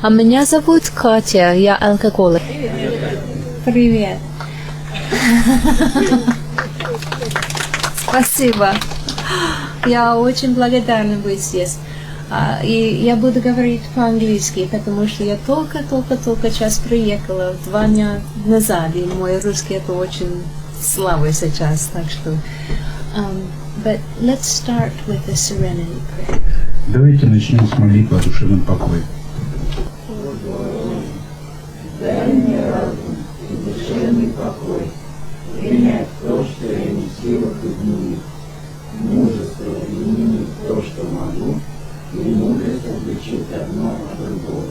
А меня зовут Катя, я алкоголик. Привет. Спасибо. Я очень благодарна быть здесь. И я буду говорить по-английски, потому что я только сейчас приехала 2 дня назад, и мой русский это очень слабый сейчас, так что... But let's start with the serenity prayer. Давайте начнем с молитвы о душевном покое. Дай мне разум и душевный покой, принять то, что я не в силах изменить, мужество изменить то, что могу, и мудрость отличить одно от другого.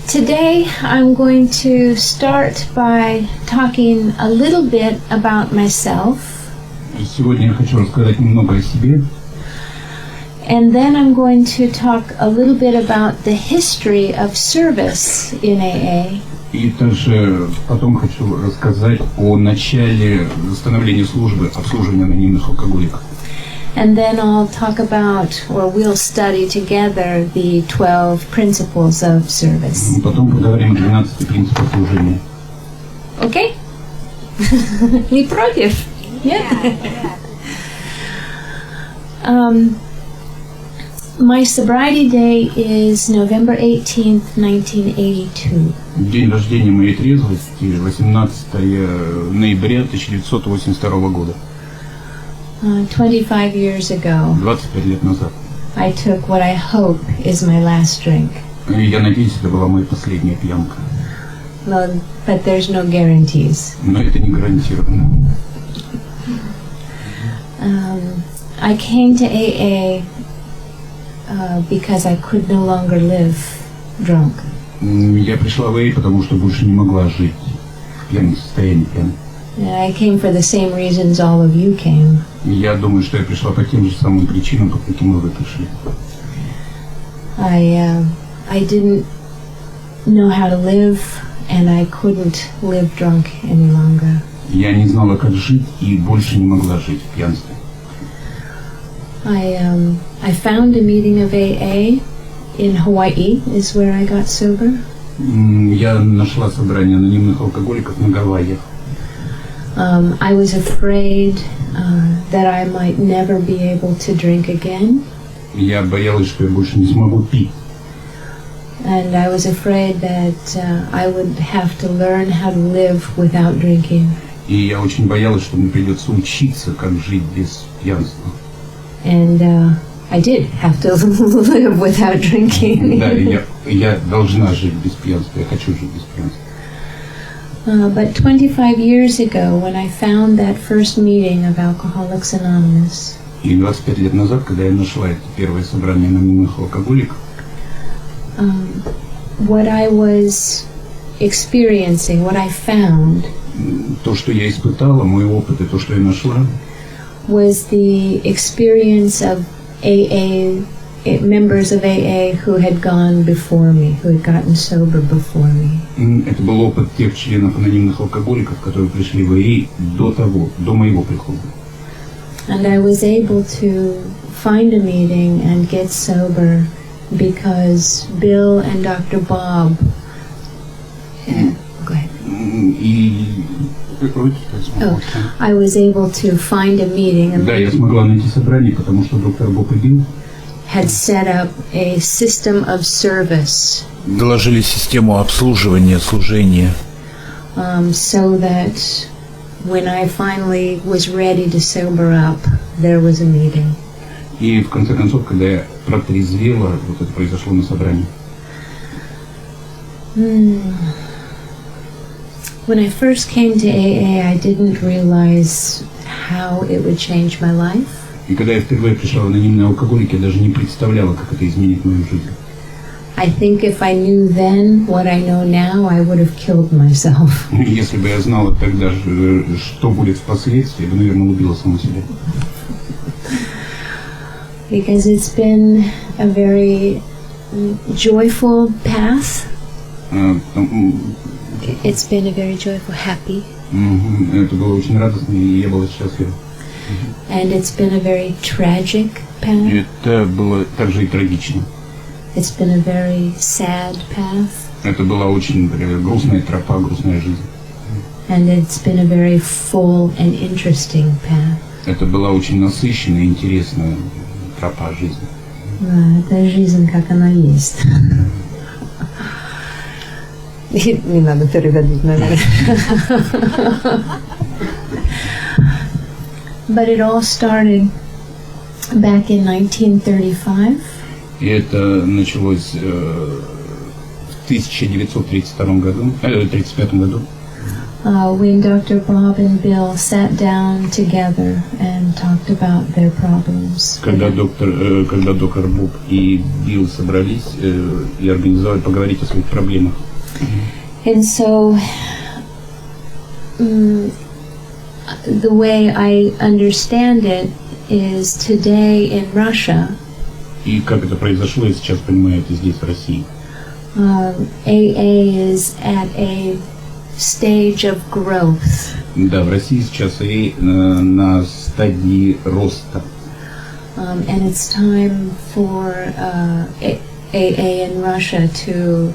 Today I'm going to start by talking a little bit about myself. Сегодня я хочу рассказать немного о себе. And then I'm going to talk a little bit about the history of service in AA. И также потом хочу рассказать о начале становления службы обслуживания анонимных алкоголиков. And then I'll talk about, or we'll study together, the 12 principles of service. Потом поговорим о 12 принципах служения. Okay? Не против? Нет? My sobriety day is November 18th, 1982. День рождения моей трезвости 18 ноября 1982 года. 25 years ago, 25 лет назад. I took what I hope is my last drink. И я надеюсь, это была моя последняя пьянка. Well, but there's no guarantees. Но это не гарантированно. I came to AA because I could no longer live drunk. Я пришла в AA, потому что больше не могла жить в пьяном состоянии. I came for the same reasons all of you came. Я думаю, что я пришла по тем же самым причинам, по каким и вы пришли. I didn't know how to live, and I couldn't live drunk any longer. Я не знала, как жить, и больше не могла жить в пьянстве. I found a meeting of AA in Hawaii, is where I got sober. Я нашла собрание анонимных алкоголиков на Гавайях. I was afraid that I might never be able to drink again. Я боялась, что я больше не смогу пить. And I was afraid that I would have to learn how to live without drinking. И я очень боялась, что мне придется учиться, как жить без пьянства. And I did have to live without drinking. Да, я должна жить без пьянства, я хочу жить без пьянства. But 25 years ago, when I found that first meeting of Alcoholics Anonymous, И 25 лет назад, когда я нашла это первое собрание анонимных алкоголиков, what I was experiencing, what I found, то, что я испытала, мой опыт и то, что я нашла, was the experience of AA, members of AA who had gone before me, who had gotten sober before me. Это был опыт тех членов анонимных алкоголиков, которые пришли в АИ до моего прихода. And I was able to find a meeting and get sober because Bill and Dr. Bob. Go ahead. I was able to find a meeting. Да, я смогла найти собрание, потому что доктор Боб и Билл had set up a system of service. Доложили систему обслуживания, служения. So that when I finally was ready to sober up, there was a meeting. И в конце концов, когда я протрезвела, вот это произошло на собрании. When I first came to AA, I didn't realize how it would change my life. И когда я впервые пришла в анонимные алкоголики, я даже не представляла, как это изменит мою жизнь. I think if I knew then what I know now, I would have killed myself. Если бы я знала тогда, что будет впоследствии, я бы, наверное, убила саму себя. Because it's been a very joyful path. It's been a very joyful, happy. Это было очень радостно, и я была счастлива. And it's been a very tragic path. Это было также и трагично. It's been a very sad path. Это была очень грустная тропа, грустная жизнь. And it's been a very full and interesting path. Это была очень насыщенная и интересная тропа жизни. Да, это жизнь, как она есть. Не надо переводить, наверное. But it all started back in 1935. И это началось в 1932 году, 1935 году. When Dr. Bob and Bill sat down together and talked about their problems. Когда доктор Боб и Билл собрались и организовали поговорить о своих проблемах. And so, the way I understand it is today in Russia. И как это произошло, я сейчас понимаю это здесь, в России. AA is at a stage of growth. Да, в России сейчас АА на стадии роста. And it's time for AA in Russia to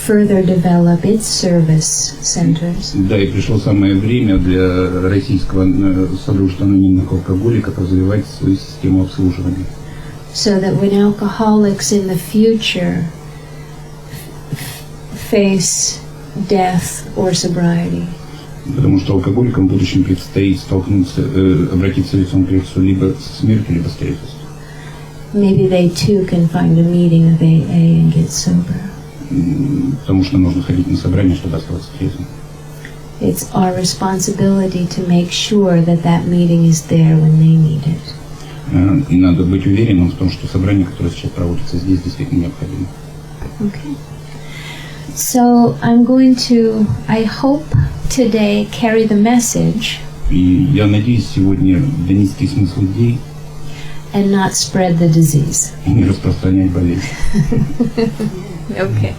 further develop its service centers. Да, и пришло самое время для Российского содружества анонимных алкоголиков развивать свою систему обслуживания. So that when alcoholics in the future face death or sobriety, Потому что алкоголикам в будущем предстоит столкнуться, обратиться лицом к лицу либо со смертью, либо с трезвостью. maybe they too can find a meeting of AA and get sober. Потому что нужно ходить на собрание, чтобы оставаться трезвым. It's our responsibility to make sure that that meeting is there when they need it. И надо быть уверенным в том, что собрание, которое сейчас проводится здесь, действительно необходимо. Okay. So I'm going to, I hope today, carry the message И я надеюсь сегодня донести смысл идей and not spread the disease. и не распространять болезнь. Okay.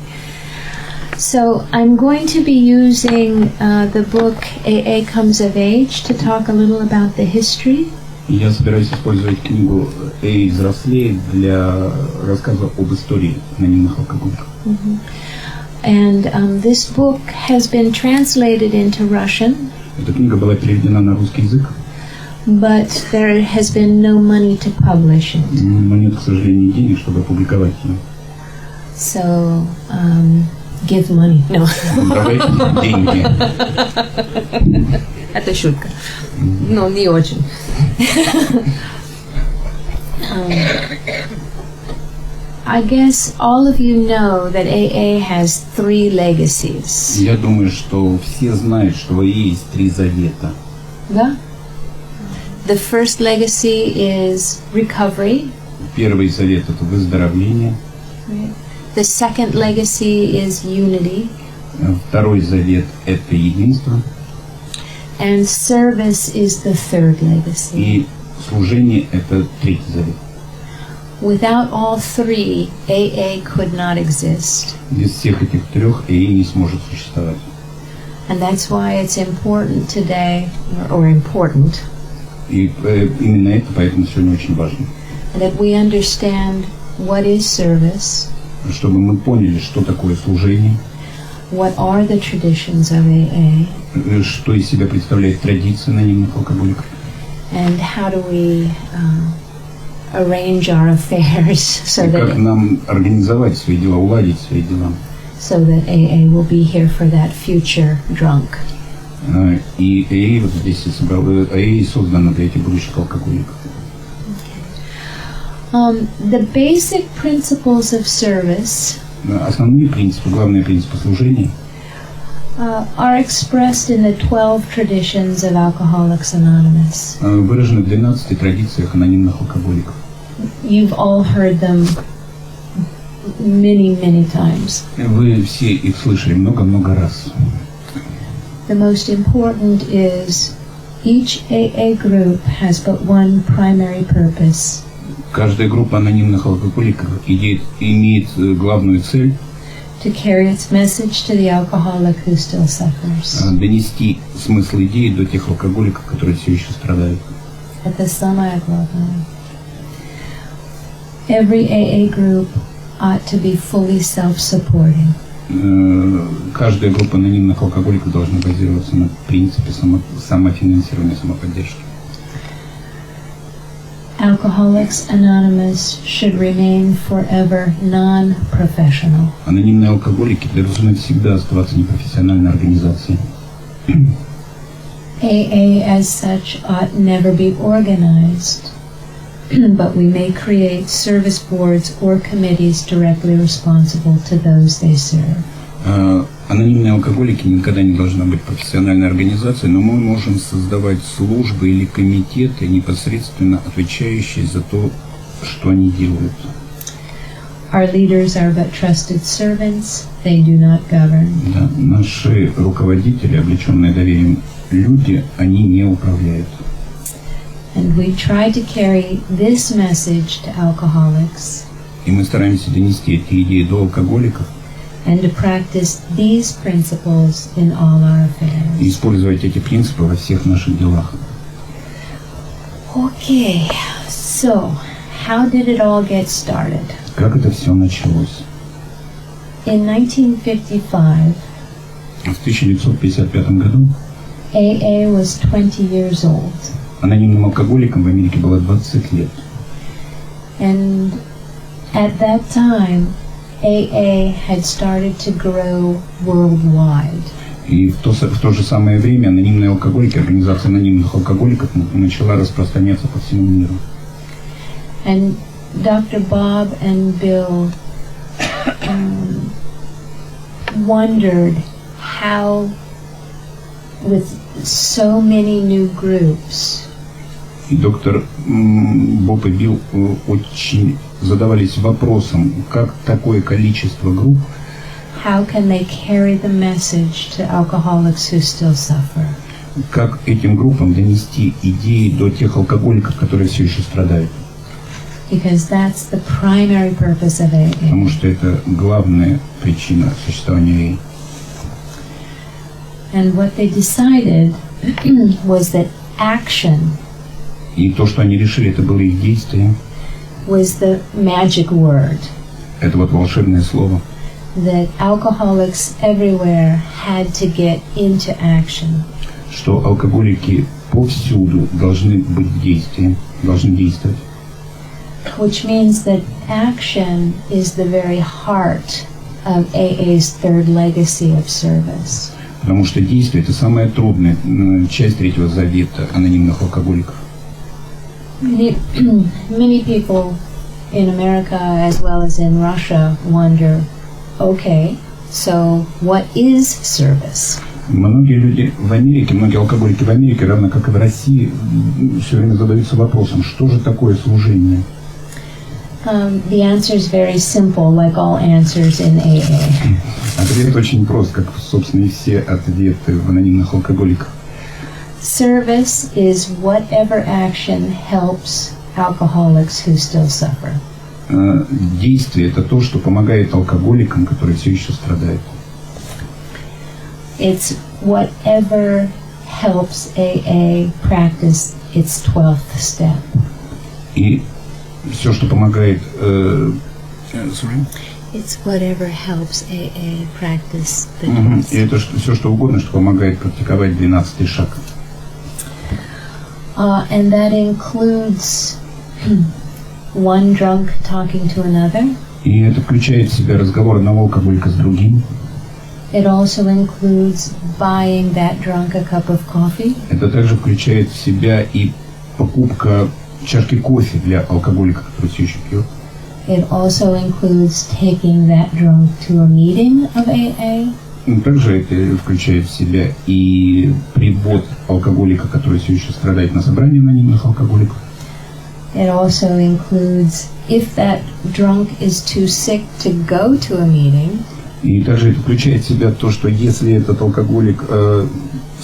So I'm going to be using the book AA Comes of Age to talk a little about the history. И я собираюсь использовать книгу «Эй, взрослей» для рассказа об истории анонимных алкоголиков. And this book has been translated into Russian, Эта книга была переведена на русский язык, but there has been no money to publish it. но нет, к сожалению, денег, чтобы опубликовать ее. So, give money. No. Давайте деньги. Это шутка. Но не очень. I guess all of you know that AA has 3 legacies. Я думаю, что все знают, что в АА есть 3 завета. Да? The first legacy is recovery. Первый завет – это выздоровление. Right? The second legacy is unity. Второй завет – это единство. And service is the third legacy. И служение – это третий завет. Without all 3, AA could not exist. Без всех этих 3 АА не сможет существовать. And that's why it's important today, or important, И именно это поэтому сегодня очень важно. that we understand what is service, Чтобы мы поняли, что такое служение, what are the traditions of AA, что из себя представляет традиция анонимных алкоголиков, and how do we arrange our affairs so и как that нам организовать свои дела, уладить свои дела. AA will be here for that future drunk. И АА вот здесь и собрал, АА создано для этих будущих алкоголиков. The basic principles of service Основные принципы, главные принципы служения are expressed in the 12 traditions of Alcoholics Anonymous. выражены в 12 традициях анонимных алкоголиков. You've all heard them many, many times. Вы все их слышали много-много раз. The most important is each AA group has but one primary purpose. Каждая группа анонимных алкоголиков имеет главную цель To carry its message to the alcoholic who still suffers. Донести смысл идеи до тех алкоголиков, которые все еще страдают. Это самое главное. Every AA group ought to be fully self-supporting. Каждая группа анонимных алкоголиков должна базироваться на принципе самофинансирования, самоподдержки. Alcoholics Anonymous should remain forever non-professional. Анонимные алкоголики должны всегда оставаться непрофессиональной организацией. AA as such ought never be organized, but we may create service boards or committees directly responsible to those they serve. Анонимные алкоголики никогда не должна быть профессиональной организацией, но мы можем создавать службы или комитеты, непосредственно отвечающие за то, что они делают. Our leaders are but trusted servants, they do not govern. Да, наши руководители, облеченные доверием люди, они не управляют. And we try to carry this message to alcoholics. И мы стараемся донести эти идеи до алкоголиков And to practice these principles in all our affairs. и использовать эти принципы во всех наших делах. Okay, so how did it all get started? Как это все началось? In 1955, В 1955 году AA was 20 years old. анонимным алкоголикам в Америке было 20 лет. And at that time, AA had started to grow worldwide. И в то же самое время анонимные алкоголики, организация анонимных алкоголиков начала распространяться по всему миру. And Dr. Bob and Bill wondered how, with so many new groups, И доктор Боб и Билл очень задавались вопросом, как такое количество групп, how can they carry the message to alcoholics who still suffer? как этим группам донести идеи до тех алкоголиков, которые все еще страдают. Because that's the primary purpose of AA. Потому что это главная причина существования AA. And what they decided was that action И то, что они решили, это было их действие. was the magic word Это вот волшебное слово. that alcoholics everywhere had to get into action. Что алкоголики повсюду должны быть в действии, должны действовать. Which means that action is the very heart of AA's third legacy of service. Потому что действие – это самая трудная часть третьего завета анонимных алкоголиков. Many people in America as well as in Russia wonder, okay, so what is service? Многие люди в Америке, многие алкоголики в Америке, равно как и в России, все время задаются вопросом, что же такое служение? The answer is very simple, like all answers in AA. Ответ очень прост, как, собственно, и все ответы в анонимных алкоголиках. Service is whatever action helps alcoholics who still suffer. Действие – это то, что помогает алкоголикам, которые все еще страдают. It's whatever helps AA practice its 12th step. И все, что помогает... It's whatever helps AA practice the И это все, что угодно, что помогает практиковать 12-й шаг. And that includes one drunk talking to another. И это включает в себя разговор одного алкоголика с другим. It also includes buying that drunk a cup of coffee. Это также включает в себя и покупка чашки кофе для алкоголика, который все еще пьет. It also includes taking that drunk to a meeting of AA. Также это включает в себя и привод алкоголика, который все еще страдает, на собрание анонимных алкоголиков. It also includes, if that drunk is too sick to go to a meeting, И также это включает в себя то, что если этот алкоголик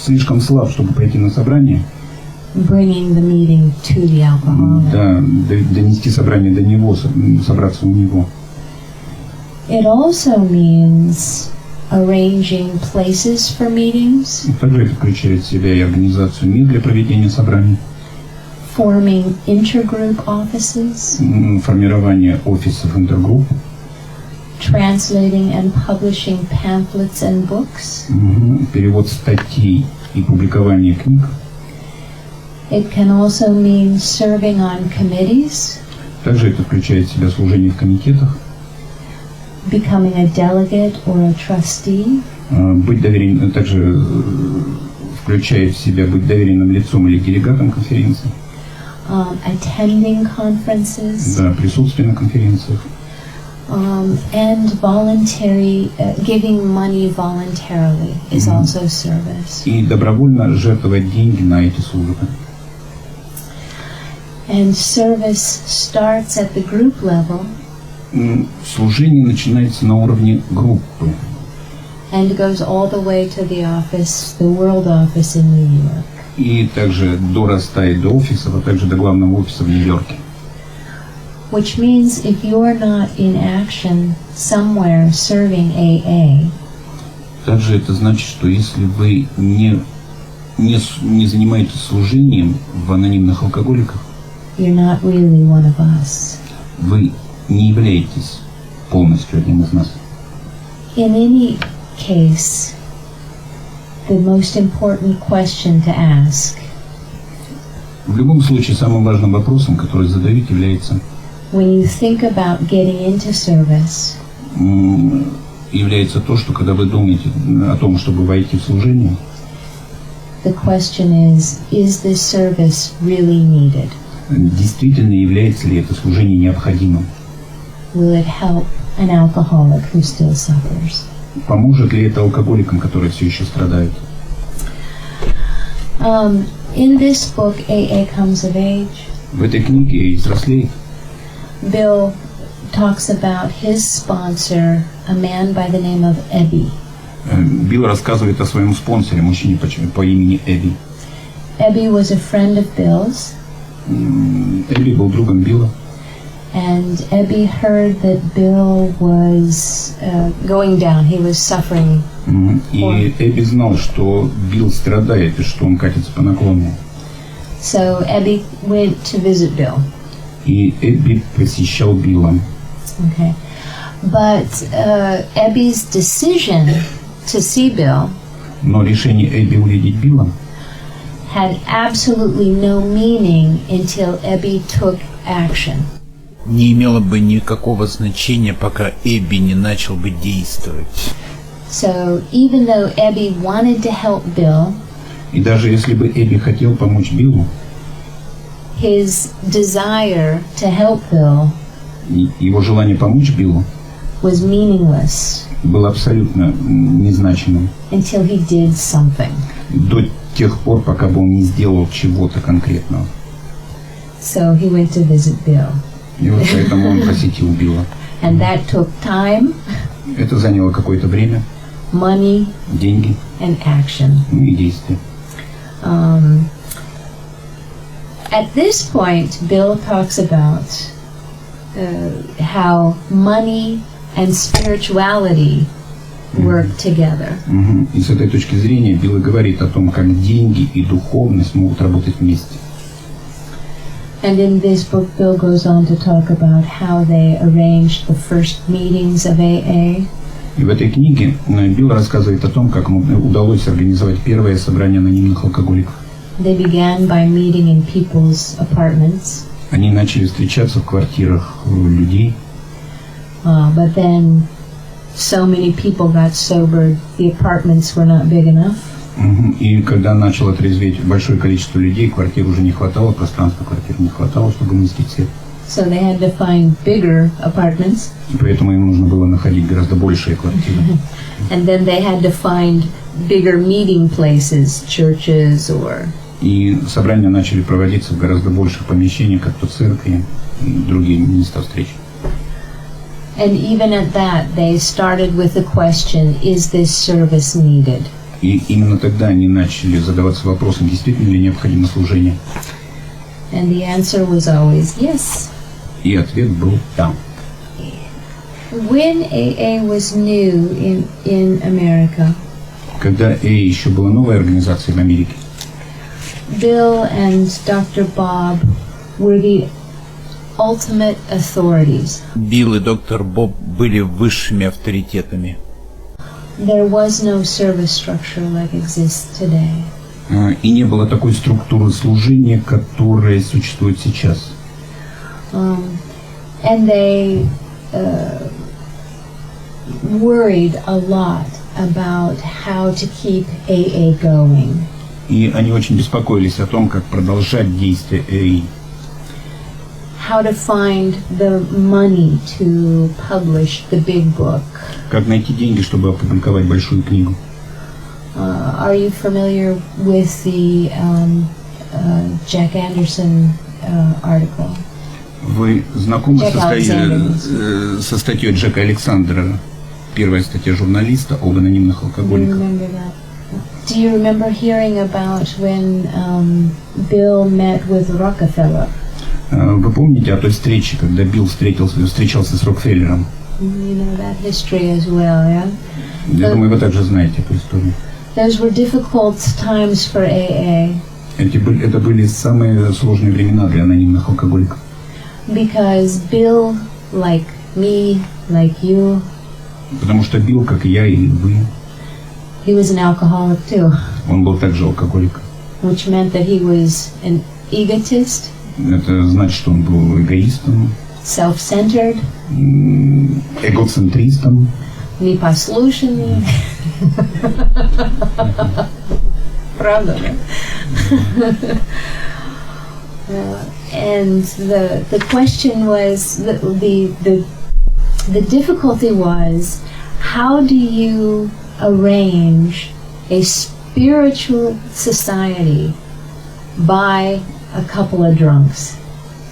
слишком слаб, чтобы пойти на собрание, bringing the meeting to the alcoholic. да, донести собрание до него, собраться у него. It also means arranging places for meetings, Также это включает в себя и организацию мест для проведения собраний, forming intergroup offices, формирование офисов интергрупп, translating and publishing pamphlets and books. Перевод статей и публикование книг. It can also mean serving on committees, Также это включает в себя служение в комитетах, becoming a delegate or a trustee, быть доверенным, также включает в себя быть доверенным лицом или делегатом конференции, attending conferences, да, присутствие на конференциях, and voluntary giving money voluntarily is also service. и добровольно жертвовать деньги на эти службы. And service starts at the group level Служение начинается на уровне группы and goes all the way to the office, the world office in New York. и также дорастает до офисов, а также до главного офиса в Нью-Йорке. Which means if you're not in action somewhere serving AA, Также это значит, что если вы не занимаетесь служением в анонимных алкоголиках, you're not really one of us. вы не являетесь полностью одним из нас. In any case, the most important question to ask В любом случае, самым важным вопросом, который задавить, является when you think about getting into service, является то, что когда вы думаете о том, чтобы войти в служение, the question is this service really needed? действительно является ли это служение необходимым? Will it help an alcoholic who still suffers? Поможет ли это алкоголикам, которые все еще страдают? In this book, AA Comes of Age, В этой книге «Взрослеет» Bill talks about his sponsor, a man by the name of Ebby. Билл рассказывает о своем спонсоре, мужчине по имени Эбби. Ebby was a friend of Bill's, Эбби был другом Билла. and Ebby heard that Bill was going down. He was suffering. И Эбби знал, что Билл страдает и что он катится по наклону. So Ebby went to visit Bill. И Эбби посещал Билла. Okay. But Ebby's decision to see Bill Но решение Эбби увидеть Билла had absolutely no meaning until Ebby took action. Не имело бы никакого значения, пока Эбби не начал бы действовать. So even though Ebby wanted to help Bill, и даже если бы Эбби хотел помочь Биллу, his desire to help Bill его желание помочь Биллу was meaningless было абсолютно незначимым until he did something. до тех пор, пока бы он не сделал чего-то конкретного. So he went to visit Bill. И вот поэтому он посетил Билла. And that took time, Это заняло какое-то время, money, деньги, and action. ну и действия. At this point, Bill talks about how money and spirituality work together. И с этой точки зрения Билл и говорит о том, как деньги и духовность могут работать вместе. And in this book, Bill goes on to talk about how they arranged the first meetings of AA. И в этой книге Билл рассказывает о том, как ему удалось организовать первое собрание анонимных алкоголиков. They began by meeting in people's apartments. Они начали встречаться в квартирах людей. But then so many people got sober, the apartments were not big enough. И когда начало трезветь большое количество людей, квартир уже не хватало, пространства квартир не хватало, чтобы уместить всех. So they had to find bigger apartments. И поэтому им нужно было находить гораздо большие квартиры. And then they had to find bigger meeting places, churches or... И собрания начали проводиться в гораздо больших помещениях, как то церкви и другие места встреч. And even at that, they started with the question, is this service needed? И именно тогда они начали задаваться вопросом, действительно ли необходимо служение. And the answer was always yes. И ответ был «да». When AA was new in America, Когда еще была новая организация в Америке, Bill and Dr. Bob were the ultimate authorities. Билл и доктор Боб были высшими авторитетами. There was no service structure like exists today. И не было такой структуры служения, которая существует сейчас. And they worried a lot about how to keep AA going. И они очень беспокоились о том, как продолжать действие АА. How to find the money to publish the big book. Как найти деньги, чтобы опубликовать большую книгу. Are you familiar with the Jack Anderson article? Вы знакомы со статьей Джека Александра, первая статья журналиста об анонимных алкоголиках? Do you remember hearing about when Bill met with Rockefeller? Вы помните о той встрече, когда Билл встречался с Рокфеллером? You know that history as well, yeah? Я думаю, вы также знаете эту историю. Those were difficult times for AA. Это были самые сложные времена для анонимных алкоголиков. Because Bill, like me, like you, потому что Билл, как и я, и вы, he was an alcoholic too. Он был также алкоголиком. Which meant that he was an egotist. Это значит, что он был эгоистом, self-centered, эгоцентристом, непослушный. Правда, да? And the question was, the difficulty was, how do you arrange a spiritual society by a couple of drunks?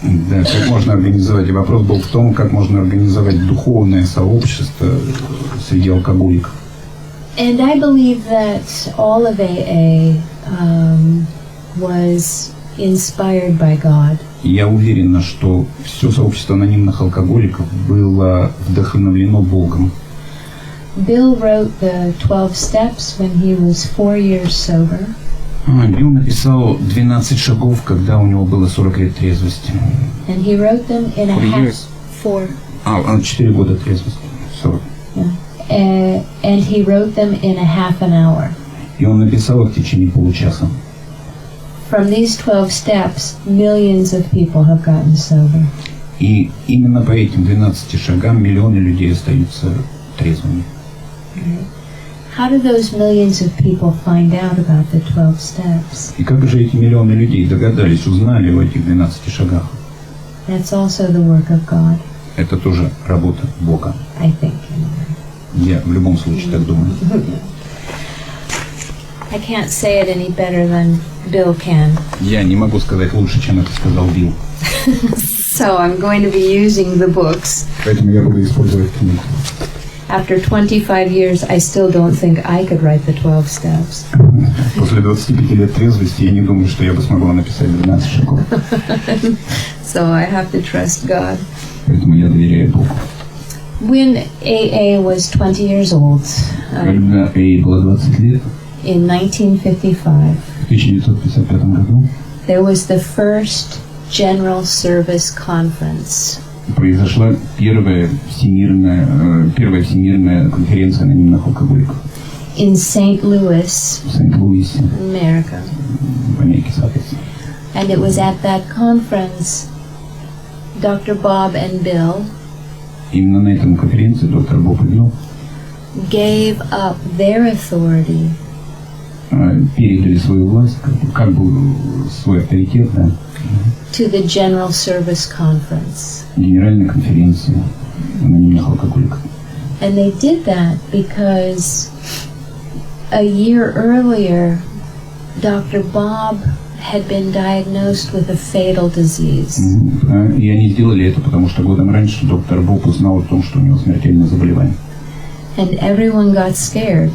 Да, как можно организовать? И вопрос был в том, как можно организовать духовное сообщество среди алкоголиков. And I believe that all of AA was inspired by God. Я уверен, что все сообщество анонимных алкоголиков было вдохновлено Богом. Bill wrote the 12 steps when he was 4 years sober. Билл написал 12 шагов, когда у него было 40 лет трезвости. And he wrote them in a half. 4. 4 года трезвости. 40. Yeah. And he wrote them in a half an hour. И он написал их в течение получаса. From these 12 steps, millions of people have gotten sober. И именно по этим 12 шагам миллионы людей остаются трезвыми. How do those millions of people find out about the 12 steps? И как же эти миллионы людей догадались, узнали о этих 12 шагах? That's also the work of God. Это тоже работа Бога. I think. Я в любом случае так думаю. I can't say it any better than Bill can. Я не могу сказать лучше, чем это сказал Билл. So I'm going to be using the books. Поэтому я буду использовать книгу. After 25 years, I still don't think I could write the 12 steps. После 25 лет трезвости я не думаю, что я бы смогла написать 12 шагов. So I have to trust God. Поэтому я доверяю Богу. When AA was 20 years old, Когда АА было 20 лет, in 1955, в 1955 году, there was the first General Service Conference. Произошла первая всемирная конференция анонимных алкоголиков. In St. Louis, В Сент-Луисе, America. в Америке, соответственно. And it was at that conference Dr. Bob and Bill Именно на этом конференции доктор Боб и Билл gave up their authority передали свою власть, как бы свой авторитет, да, to the General Service Conference. Генеральной конференции анонимных алкоголиков. And they did that because a year earlier, Dr. Bob had been diagnosed with a fatal disease. И они сделали это, потому что годом раньше доктор Боб узнал о том, что у него смертельное заболевание. And everyone got scared.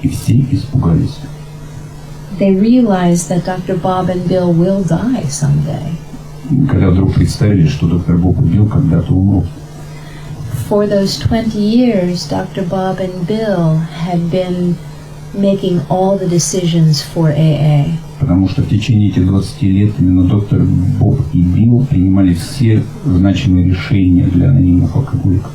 И все испугались. They realized that Dr. Bob and Bill will die someday. Когда вдруг представили, что доктор Боб и Билл когда-то умрут. For those 20 years, Dr. Bob and Bill had been making all the decisions for AA. Потому что в течение этих 20 лет именно доктор Боб и Билл принимали все значимые решения для анонимных алкоголиков.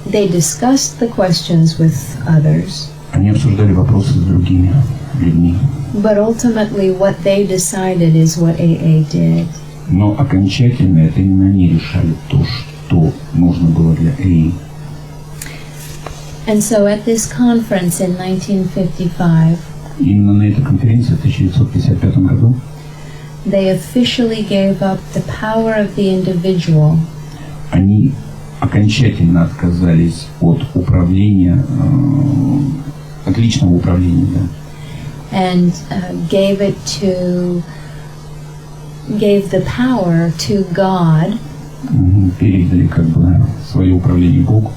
They discussed the questions with others, Они обсуждали вопросы с другими людьми. but ultimately what they decided is what AA did. Но окончательно это именно они решали то, что нужно было для АИ. And so at this conference in 1955, Именно на этой конференции в 1955 году they officially gave up the power of the individual они окончательно отказались от управления, от личного управления, да, and gave the power to God передали как бы свое управление Богу,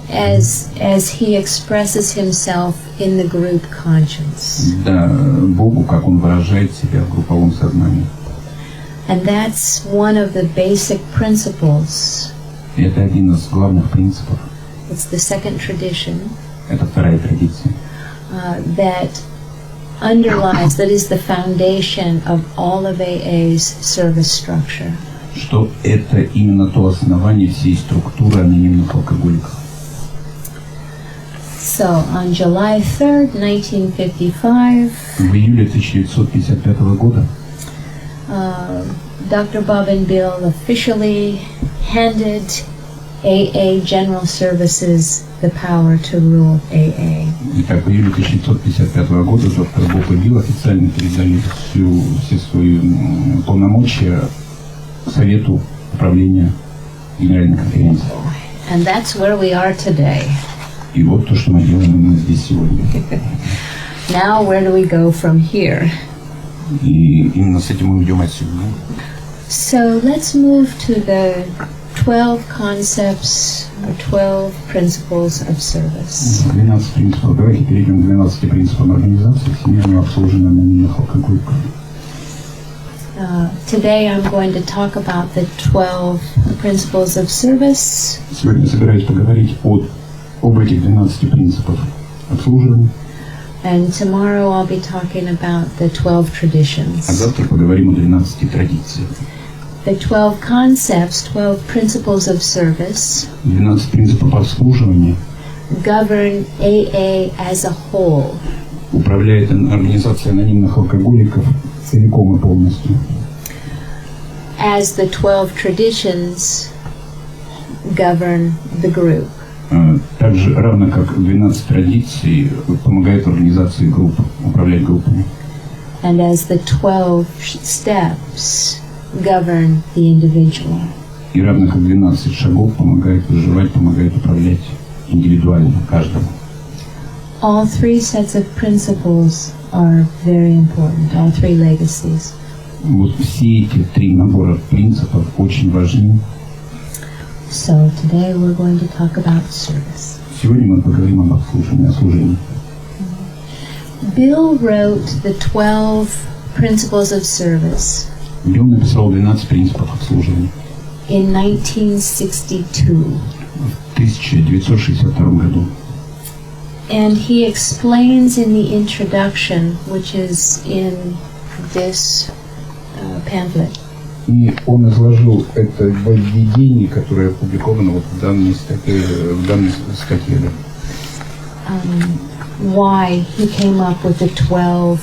as he expresses himself in the group conscience. да, Богу, как он выражает себя в групповом сознании. And that's one of the basic principles. И это один из главных принципов. It's the second tradition Это вторая традиция, that underlies, that is the foundation of all of AA's service structure. что это именно то основание всей структуры анонимных алкоголиков. So on July 3rd, 1955, В июле 1955 года Dr. Bob and Bill officially handed AA General Services the power to rule AA. Итак, в июле 1955 года доктор Боб и Билл официально передали все свои полномочия Совету управления Генеральной конференции. And that's where we are today. И вот то, что мы делаем именно здесь сегодня. Now where do we go from here? И именно с этим мы идем отсюда. So let's move to the 12 concepts or 12 principles of service. 12 принципов. Давайте перейдем к 12 принципам организации всемирного обслуживания анонимных алкоголиков. Today I'm going to talk about the 12 principles of service. Сегодня я собираюсь поговорить об этих 12 принципах обслуживания. And tomorrow I'll be talking about the 12 А traditions. завтра поговорим о 12 традициях. The 12 concepts, 12 principles of service 12 принципов обслуживания govern AA as a whole. управляет организацией анонимных алкоголиков целиком и полностью. As the 12 traditions govern the group. Также равно как 12 традиций помогают организации групп, управлять группами. And as the 12 steps govern the individual. И равно как 12 шагов помогают выживать, помогают управлять индивидуально каждому. All three sets of principles are very important, all three legacies. Вот все эти три набора принципов очень важны. So today we're going to talk about service. Сегодня мы поговорим об обслуживании, о служении. Bill wrote the 12 principles of service Билл написал 12 принципов обслуживания in 1962. в 1962 году. And he explains in the introduction, which is in this pamphlet, И он изложил это в введении, которое опубликовано вот в данной статье. why he came up with the 12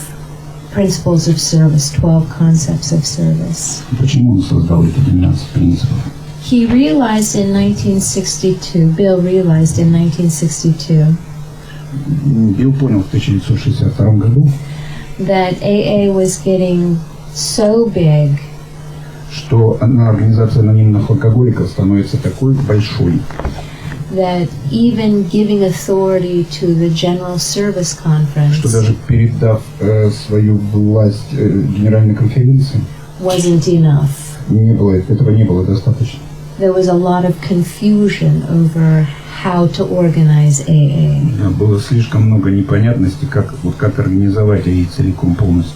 principles of service, 12 concepts of service. Почему он создал эти 12 принципов? He realized in 1962, Bill realized in 1962, Билл понял в 1962 году, that AA was getting so big что организация анонимных алкоголиков становится такой большой, that even giving authority to the General Service что Conference даже передав свою власть Генеральной конференции, wasn't enough. этого не было достаточно. There was a lot of confusion over how to organize AA. Да, было слишком много непонятностей, как организовать АИ целиком полностью.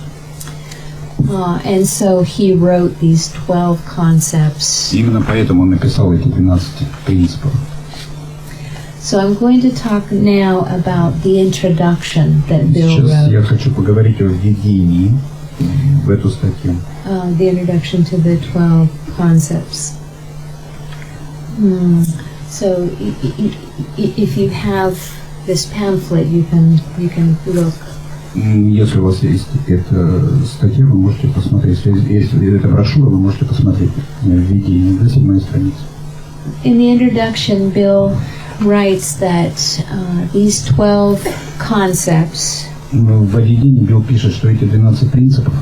And so he wrote these 12 concepts. Именно поэтому он написал эти 12 принципов. So I'm going to talk now about the introduction that Bill Сейчас я wrote. хочу поговорить о введении в эту статью. The introduction to the 12 concepts. So if you have this pamphlet, you can look. Если у вас есть эта статья, вы можете посмотреть. Если это брошюра, вы можете посмотреть введение до 7 страницы. In the introduction, Bill writes that these 12 concepts В введении Билл пишет, что эти 12 принципов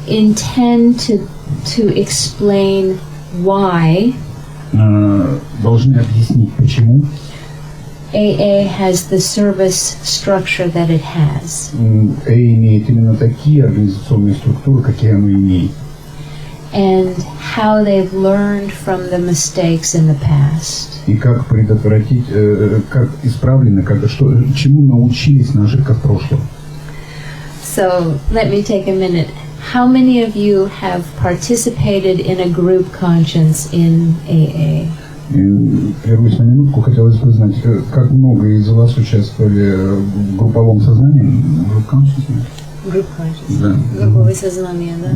intend to explain why должны объяснить, почему AA has the service structure that it has. имеет именно такие организационные структуры, какие оно имеет. And how they've learned from the mistakes in the past. И как предотвратить, как исправлено, чему научились на ошибках прошлого. So let me take a minute. How many of you have participated in a group conscience in AA? Прервусь на минутку, хотелось бы знать, как много из вас участвовали в групповом сознании, group consciousness? Group conscience. Да. Групповое сознание, да?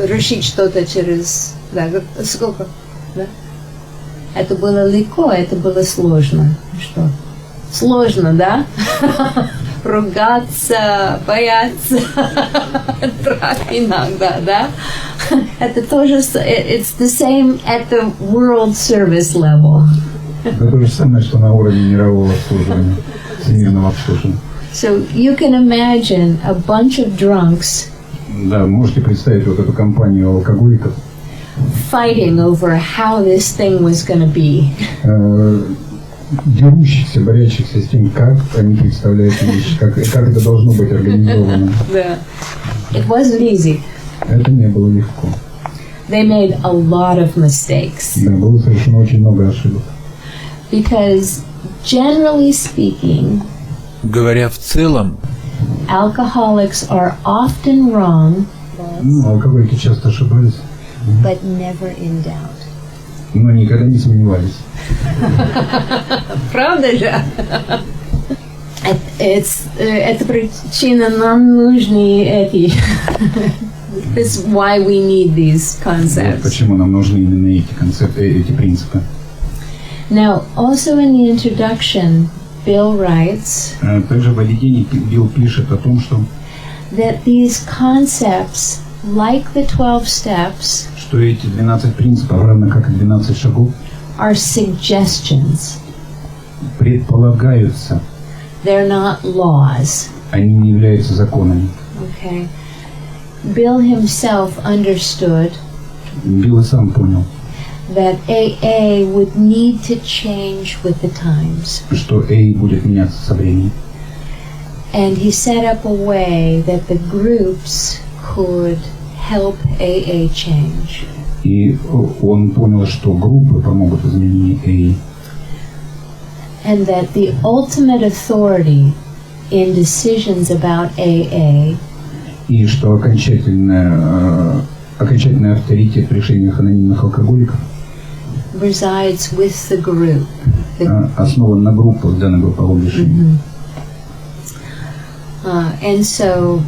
Решить что-то через... Да, сколько? Да? Это было легко, это было сложно. Что? Сложно, да? Ругаться, бояться, иногда, да? Это тоже, it's the same at the world service level. Это то же самое, что на уровне мирового обслуживания, всемирного обслуживания. So you can imagine a bunch of drunks Да, можете представить вот эту компанию алкоголиков, fighting over how this thing was going to be. Дерущихся, борящихся с тем, как они представляют вещи, как это должно быть организовано. Yeah. It wasn't easy. Это не было легко. They made a lot of mistakes. Да, было совершено очень много ошибок. Because generally speaking, Говоря в целом, alcoholics are often wrong, Алкоголики часто ошибались, but never in doubt. но никогда не сомневались. Правда же? Это причина нам нужны эти. This is why we need these Вот concepts. почему нам нужны именно эти концепты, эти принципы. Now, also in the introduction, Bill writes Также в введении Билл пишет о том, что that these concepts, like the 12 steps, что эти 12 принципов, равно как и 12 шагов, are suggestions. предполагаются, They're not laws. они не являются законами. Okay. Bill himself understood Билл и сам понял, that AA would need to change with the times. что Эй будет меняться со временем. And he set up a way that the groups could help AA change. И он понял, что группы помогут изменению Эй. And that the ultimate authority in decisions about AA И что окончательный авторитет в решениях анонимных алкоголиков resides with the group. основан на группах, да, на групповом решении. And so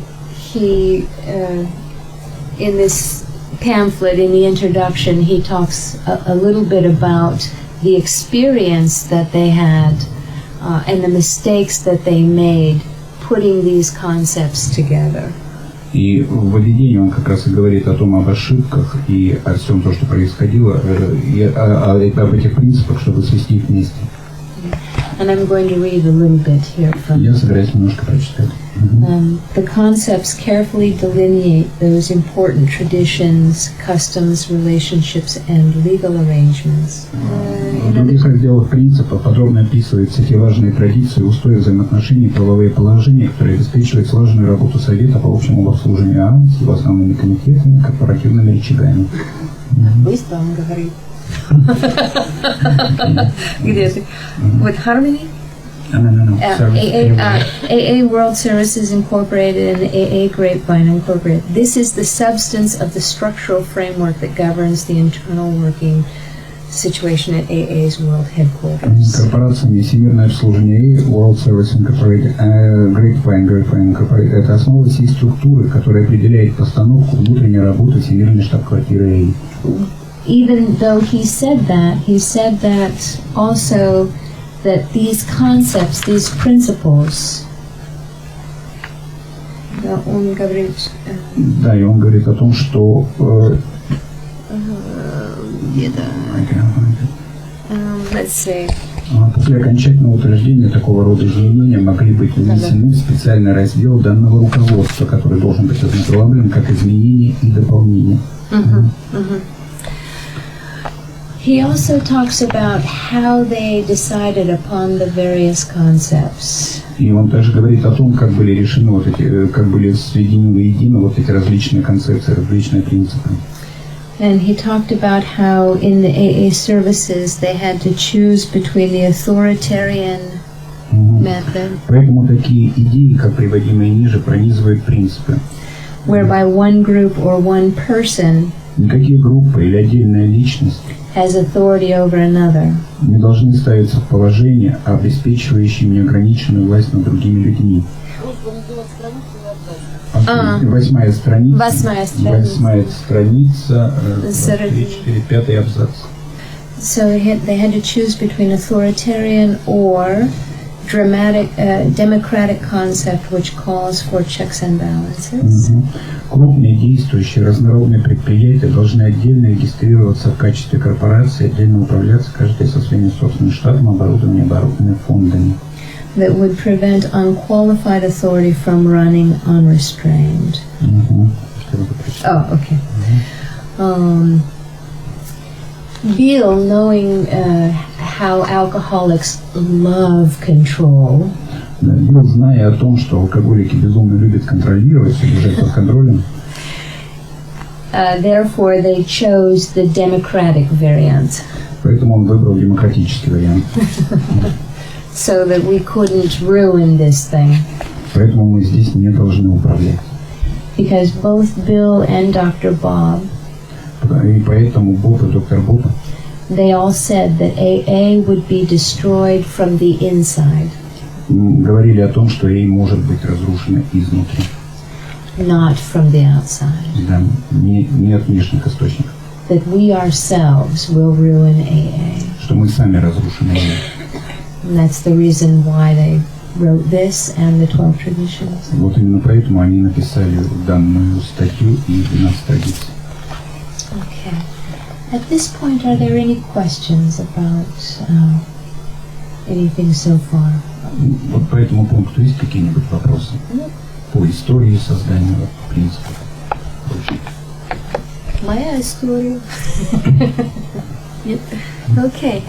he, in this pamphlet, in the introduction, he talks a little bit about the experience that they had and the mistakes that they made putting these concepts together. И в введении он как раз и говорит о том, об ошибках и о всем том, что происходило, и об этих принципах, чтобы свести их вместе. And I'm going to read a little bit here from Я собираюсь немножко прочитать. The concepts carefully delineate those important traditions, customs, relationships, and legal arrangements. В других разделах принципов подробно описываются те важные традиции, устои взаимоотношений, правовые положения, которые обеспечивают слаженную работу Совета по общему обслуживанию с его основными комитетами, корпоративными рычагами. Быстро он говорит. Где ты? With Harmony? AA World Services Incorporated and AA Grapevine Incorporated. This is the substance of the structural framework that governs the internal working situation at AA's World Headquarters. Корпорациями Всемирное обслуживание World Service Incorporated, Great Plan Incorporated – это основа всей структуры, которая определяет постановку внутренней работы Всемирной штаб-квартиры AA. Even though he said that also that these concepts, these principles, да, он говорит, Да, и он говорит о том, что let's see, после окончательного утверждения такого рода изменения могли быть внесены в специальный раздел данного руководства, который должен быть ознаменован как изменение и дополнение. He also talks about how they decided upon the various concepts. И он также говорит о том, как были решены вот эти, как были сведены воедино вот эти различные концепции, различные принципы. And he talked about how in the AA services they had to choose between the authoritarian method, Поэтому такие идеи, как приводимые ниже, пронизывают принципы. whereby one group or one person Никакие группы или отдельная личность has authority over another. не должны ставиться в положение, обеспечивающие неограниченную власть над другими людьми. Восьмая страница, 5 абзац. So they had to choose between authoritarian or democratic concept which calls for checks and balances. Крупные действующие разнородные предприятия должны отдельно регистрироваться в качестве корпорации, отдельно управляться каждой со своим собственным штатом, оборудованием, оборудованными фондами. That would prevent unqualified authority from running unrestrained. Oh, okay. Bill, knowing how alcoholics love control, Билл, зная о том, что алкоголики безумно любят контролировать, держать под контролем, therefore they chose the democratic variant, поэтому он выбрал демократический вариант. so that we couldn't ruin this thing. Поэтому мы здесь не должны управлять. Because both Bill and Dr. Bob, И поэтому Боб и доктор Боб, they all said that AA would be destroyed from the inside, говорили о том, что ей может быть разрушено изнутри, not from the outside. да, не от внешних источников, That we ourselves will ruin AA. что мы сами разрушены ей. And that's the reason why they wrote this and the 12 traditions. Вот именно поэтому они написали данную статью и 12 традиций. Okay. At this point, are there any questions about anything so far? Вот по этому пункту есть какие-нибудь вопросы? По истории создания принципов? Моя история. Нет? Okay.